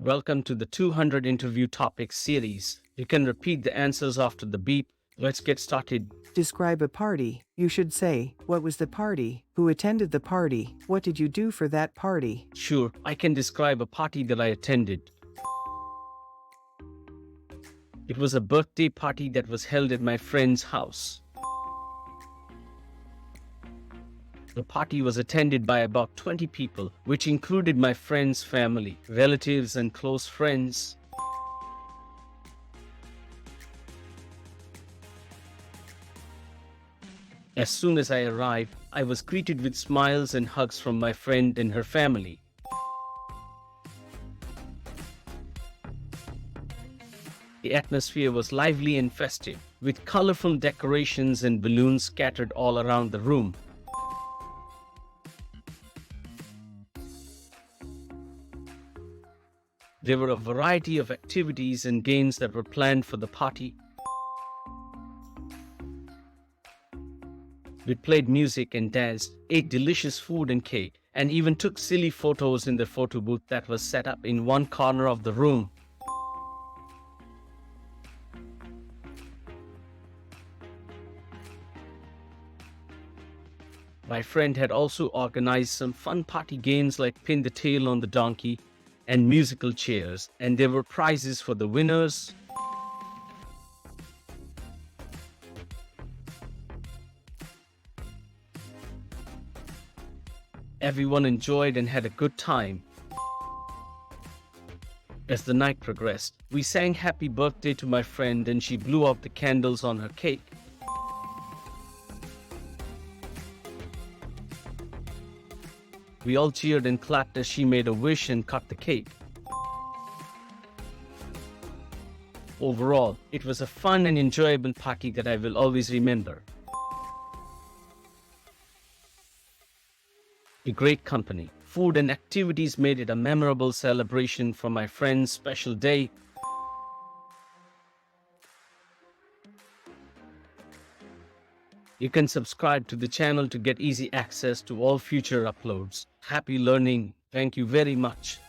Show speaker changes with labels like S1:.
S1: Welcome to the 200 interview topics series. You can repeat the answers after the beep. Let's get started.
S2: Describe a party. You should say, what was the party? Who attended the party? What did you do for that party?
S1: Sure, I can describe a party that I attended. It was a birthday party that was held at my friend's house. The party was attended by about 20 people, which included my friend's family, relatives, and close friends. As soon as I arrived, I was greeted with smiles and hugs from my friend and her family. The atmosphere was lively and festive, with colorful decorations and balloons scattered all around the room. There were a variety of activities and games that were planned for the party. We played music and danced, ate delicious food and cake, and even took silly photos in the photo booth that was set up in one corner of the room. My friend had also organized some fun party games like pin the tail on the donkey and musical chairs, and there were prizes for the winners. Everyone enjoyed and had a good time. As the night progressed, we sang happy birthday to my friend and she blew out the candles on her cake. We all cheered and clapped as she made a wish and cut the cake. Overall, it was a fun and enjoyable party that I will always remember. A great company, food and activities made it a memorable celebration for my friend's special day. You can subscribe to the channel to get easy access to all future uploads. Happy learning. Thank you very much.